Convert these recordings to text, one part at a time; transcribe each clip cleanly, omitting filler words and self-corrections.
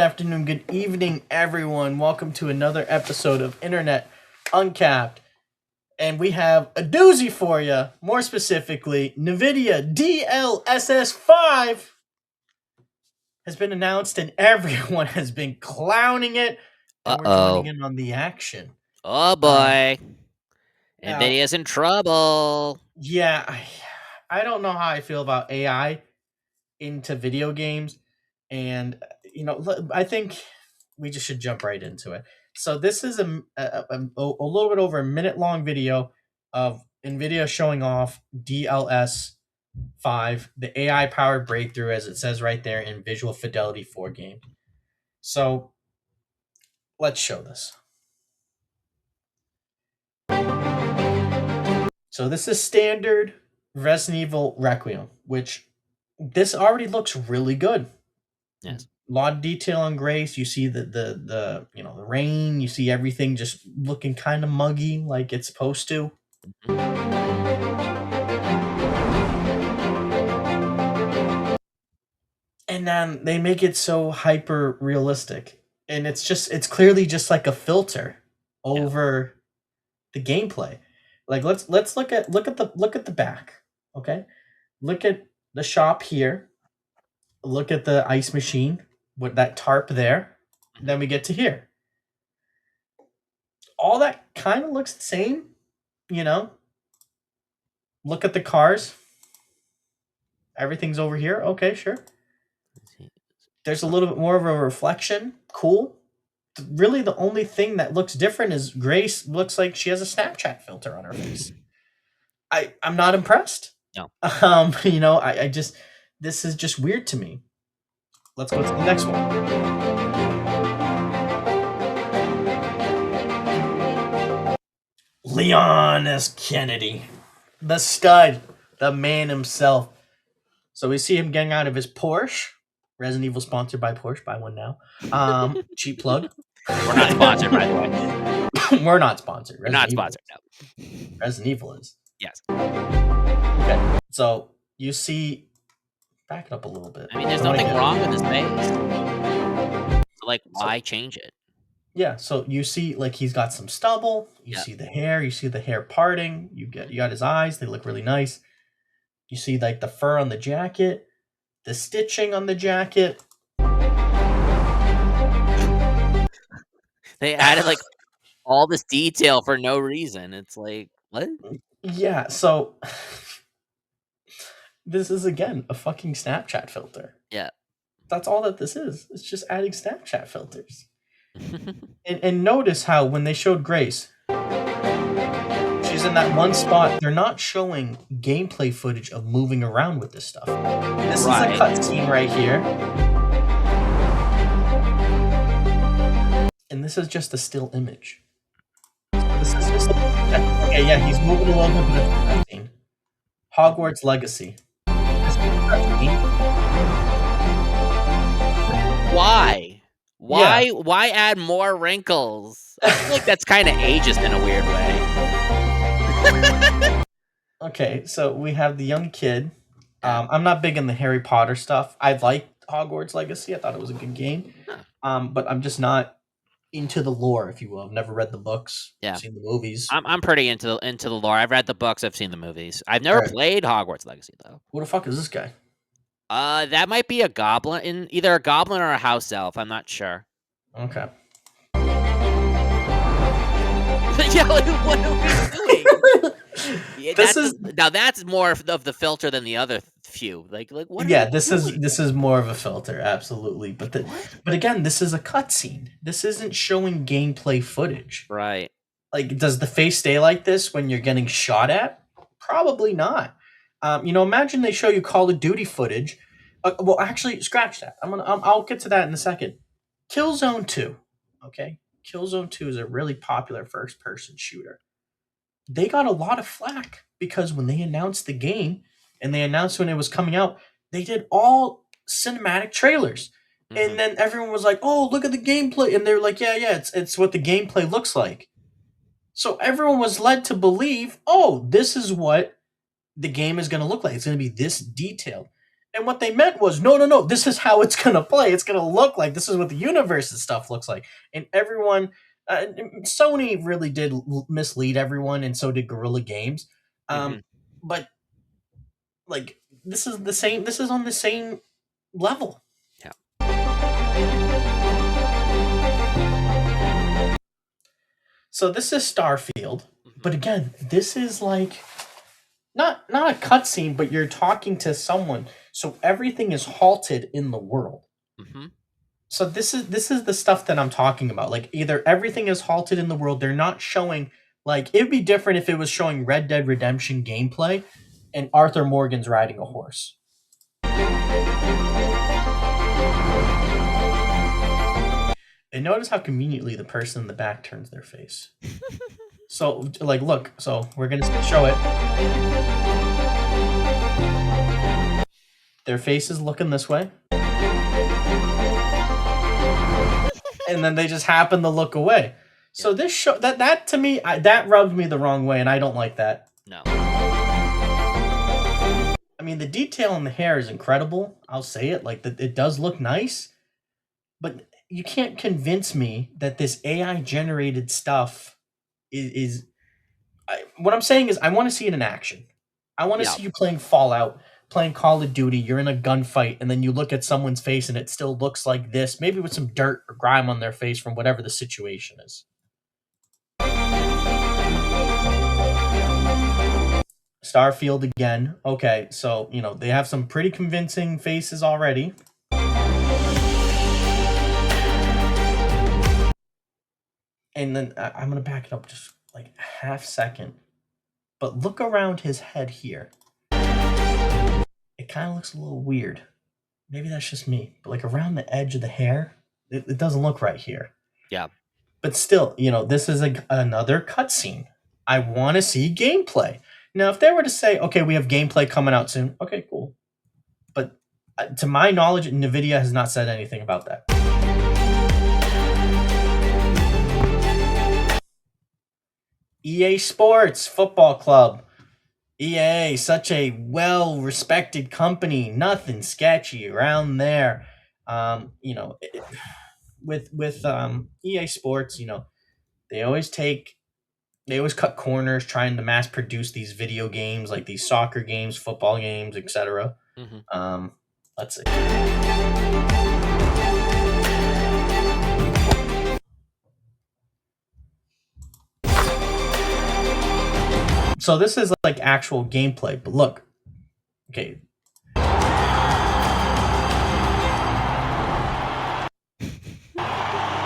afternoon, good evening, everyone. Welcome to another episode of Internet Uncapped. And we have a doozy for you. More specifically, Nvidia DLSS5 has been announced and everyone has been clowning it. And we're joining in on the action. Oh boy. Now, Nvidia's in trouble. yeah, I don't know how I feel about AI into video games. And, I think we just should jump right into it. So this is a little bit over a minute long video of Nvidia showing off DLS 5, the AI powered breakthrough, as it says right there in Visual Fidelity 4 game. So let's show this. So this is standard Resident Evil Requiem, which this already looks really good. Yes. A lot of detail on Grace. You see the rain. You see everything just looking kind of muggy, like it's supposed to. And then they make it so hyper realistic, and it's clearly just like a filter over the gameplay. Like let's look at the back. Okay, look at the shop here. Look at the ice machine with that tarp there. Then we get to here. All that kind of looks the same, Look at the cars. Everything's over here. Okay, sure. There's a little bit more of a reflection. Cool. Really, the only thing that looks different is Grace looks like she has a Snapchat filter on her face. I'm not impressed. No. I just, this is just weird to me. Let's go to the next one. Leon S. Kennedy, the stud, the man himself. So we see him getting out of his Porsche. Resident Evil sponsored by Porsche. Buy one now. Cheap plug. We're not sponsored, by the way. We're not sponsored. We're not sponsored. No. Resident Evil is. Yes. Okay. So you see, back it up a little bit. I mean, there's nothing wrong with his face. So, why change it? Yeah, so you see, he's got some stubble. You see the hair. You see the hair parting. You got his eyes. They look really nice. You see, the fur on the jacket, the stitching on the jacket. They added all this detail for no reason. It's like, what? Yeah, so this is again a fucking Snapchat filter. Yeah. That's all that this is. It's just adding Snapchat filters. and notice how when they showed Grace, she's in that one spot. They're not showing gameplay footage of moving around with this stuff. This is a cutscene right here. And this is just a still image. This is just okay, yeah, he's moving a little bit, but it's a cutscene. Hogwarts Legacy. Why? Why add more wrinkles? I feel like that's kind of ageist in a weird way. Okay, so we have the young kid. I'm not big in the Harry Potter stuff. I liked Hogwarts Legacy. I thought it was a good game. But I'm just not into the lore, if you will. I've never read the books. Yeah. I've seen the movies. I'm pretty into the lore. I've read the books. I've seen the movies. I've never played Hogwarts Legacy, though. Who the fuck is this guy? That might be a goblin, either a goblin or a house elf. I'm not sure. Okay. Yeah, what are we doing? Now that's more of the filter than the other few. What? Yeah, this is more of a filter, absolutely. But again, this is a cutscene. This isn't showing gameplay footage. Right. Does the face stay like this when you're getting shot at? Probably not. Imagine they show you Call of Duty footage. Well, actually, scratch that. I'll get to that in a second. Killzone 2. Okay, Killzone 2 is a really popular first-person shooter. They got a lot of flack because when they announced the game and they announced when it was coming out, they did all cinematic trailers. Mm-hmm. And then everyone was like, "Oh, look at the gameplay." And they're like, "Yeah, it's what the gameplay looks like." So everyone was led to believe, "Oh, this is what the game is going to look like. It's going to be this detailed." And what they meant was, no, no, no, this is how it's going to play. It's going to look like this is what the universe and stuff looks like. And everyone, Sony really did mislead everyone, and so did Guerrilla Games. Hmm. But like, this is the same. This is on the same level. Yeah. So this is Starfield, Hmm. but again, this is like not a cutscene, but you're talking to someone. So everything is halted in the world. Hmm. So this is the stuff that I'm talking about. Like, either everything is halted in the world, they're not showing, like, it'd be different if it was showing Red Dead Redemption gameplay and Arthur Morgan's riding a horse. And notice how conveniently the person in the back turns their face. So, like, look, so we're gonna show it. Their face is looking this way. And then they just happen to look away. So this show that to me, that rubbed me the wrong way, and I don't like that. No. I mean, the detail in the hair is incredible. I'll say it. Like, it does look nice, but you can't convince me that this AI generated stuff is what I'm saying is, I want to see it in action. I want to Yeah. see you playing Fallout, playing Call of Duty. You're in a gunfight, and then you look at someone's face, and it still looks like this, maybe with some dirt or grime on their face from whatever the situation is. Starfield again. Okay, so they have some pretty convincing faces already. And then I'm gonna back it up just like a half second. But look around his head here. It kind of looks a little weird. Maybe that's just me. But like around the edge of the hair, it doesn't look right here. Yeah. But still, this is another cutscene. I want to see gameplay. Now, if they were to say, okay, we have gameplay coming out soon, okay, cool. But to my knowledge, Nvidia has not said anything about that. EA Sports Football Club. EA, such a well-respected company, nothing sketchy around there. With EA Sports, they always cut corners trying to mass produce these video games, like these soccer games, football games, etc. Hmm. Let's see. So this is like actual gameplay, but look. Okay.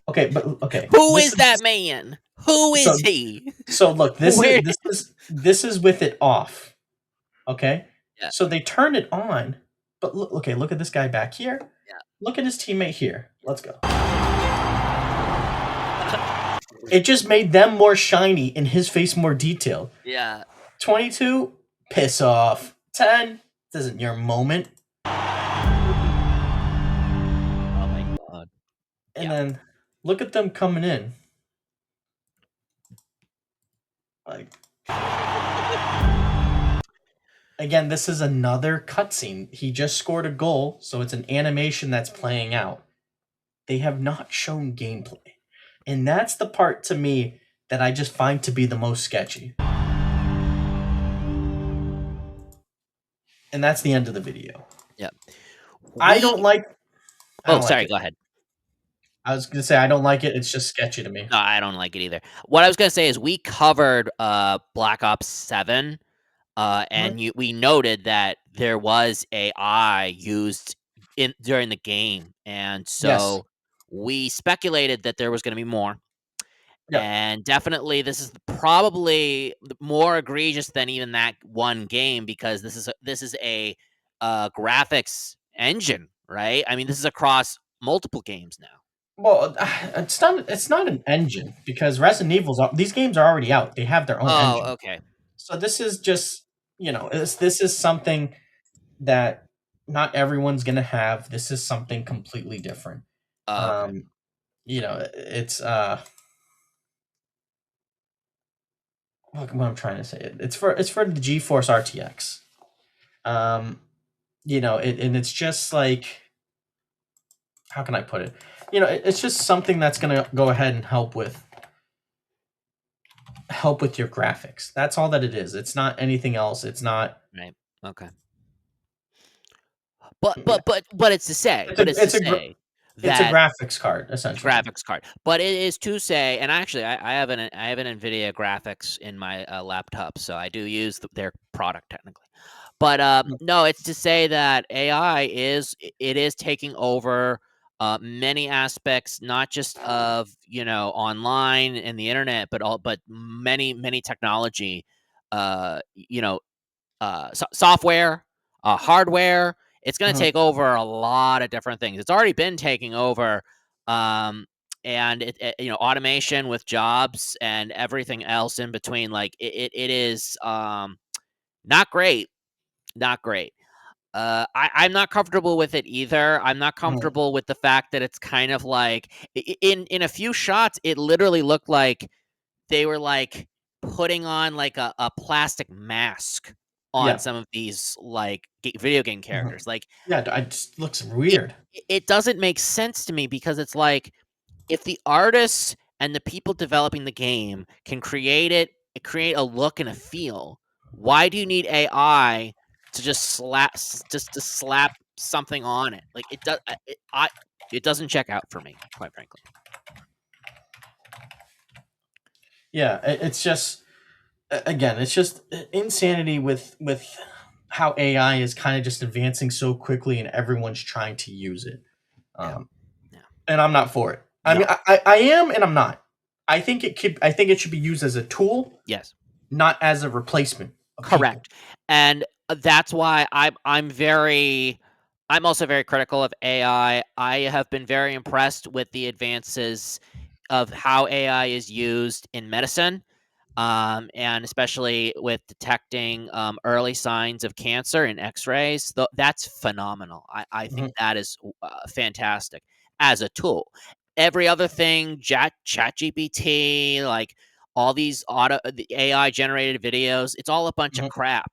Okay, but okay. Who is that man? Who is So, he? so look, this Where- is with it off. Okay? Yeah. So they turned it on, but look at this guy back here. Yeah. Look at his teammate here. Let's go. It just made them more shiny and his face more detailed. Yeah. 22, piss off. 10, this isn't your moment. Oh my god. And Yeah. then look at them coming in. Like, again, this is another cutscene. He just scored a goal, so it's an animation that's playing out. They have not shown gameplay. And that's the part to me that I just find to be the most sketchy. And that's the end of the video. Yeah. I don't like sorry, it. go ahead. I was going to say I don't like it. It's just sketchy to me. No, I don't like it either. What I was gonna say is we covered Black Ops 7, and we noted that there was AI used during the game, and so we speculated that there was gonna be more. Yeah. And definitely, this is probably more egregious than even that one game, because this is a graphics engine, right? I mean, this is across multiple games now. Well, it's not an engine, because Resident Evil's these games are already out. They have their own engine. Okay. So this is just, this is something that not everyone's going to have. This is something completely different. Okay. It's look what I'm trying to say. It's for the GeForce RTX. and it's just like, how can I put it? It's just something that's going to go ahead and help with your graphics. That's all that it is. It's not anything else. It's not. Right. Okay. But Yeah. but but but it's to say, It's a it's a gra- it's a that graphics card essentially. graphics card. But it is to say, and actually, I have an Nvidia graphics in my laptop, so I do use their product technically. But Mm. no, it's to say that AI it is taking over many aspects, not just of online and the internet, but many technology. You know, software, hardware. It's going to Mhm. take over a lot of different things. It's already been taking over, um, and automation with jobs and everything else in between. Like it is not great, not great. I'm not comfortable with it either. I'm not Mhm. comfortable with the fact that it's kind of like in a few shots, it literally looked like they were, like, putting on, like, a plastic mask on Yeah. some of these, like, video game Mhm. characters, like, Yeah, it just looks it weird. it doesn't make sense to me because it's like, if the artists and the people developing the game can create a look and a feel, why do you need AI to just to slap something on it? Like, it doesn't check out for me, quite frankly. Yeah, it's just, again, it's just insanity with how AI is kind of just advancing so quickly and everyone's trying to use it. Yeah. Um, Yeah. and I'm not for it. I mean, No. I am and I'm not. I think it should be used as a tool, Yes. not as a replacement of people. Correct, and that's why I'm also very critical of AI. I have been very impressed with the advances of how AI is used in medicine, and especially with detecting early signs of cancer in X-rays. That's phenomenal. I think Mhm. that is fantastic as a tool. Every other thing, Chat GPT, like all these the AI generated videos, it's all a bunch of Mhm. crap.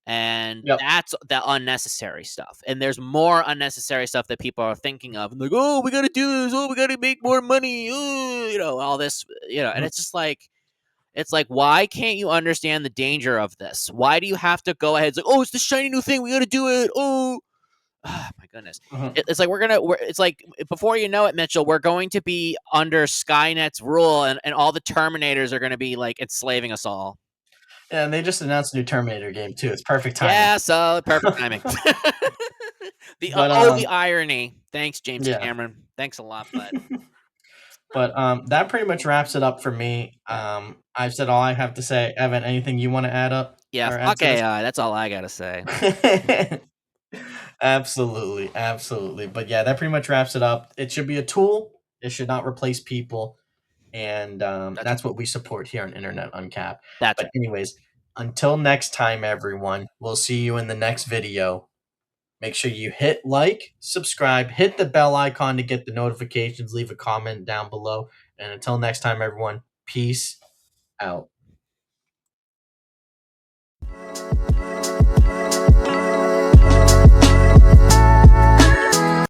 And Yep. that's the unnecessary stuff. And there's more unnecessary stuff that people are thinking of. Like, oh, we got to do this. Oh, we got to make more money. All this, and Mhm. it's just like, why can't you understand the danger of this? Why do you have to go ahead? It's like, oh, it's the shiny new thing. We got to do it. Oh, my goodness. Mhm. It's like it's like before you know it, Mitchell, we're going to be under Skynet's rule, and all the Terminators are going to be like enslaving us all. Yeah, and they just announced a new Terminator game too. It's perfect timing. Yeah, so perfect timing. But The irony. Thanks, James yeah. Cameron. Thanks a lot, bud. But that pretty much wraps it up for me. Yeah, I've said all I have to say. Evan, anything you want to add up yeah. or add Fuck to this? AI. That's all I gotta say. Absolutely, absolutely. But yeah, that pretty much wraps it up. It should be a tool. It should not replace people, and That's that's right. what we support here on Internet Uncapped. That's But right. anyways, until next time, everyone. We'll see you in the next video. Make sure you hit like, subscribe, hit the bell icon to get the notifications, leave a comment down below. And until next time, everyone, peace out.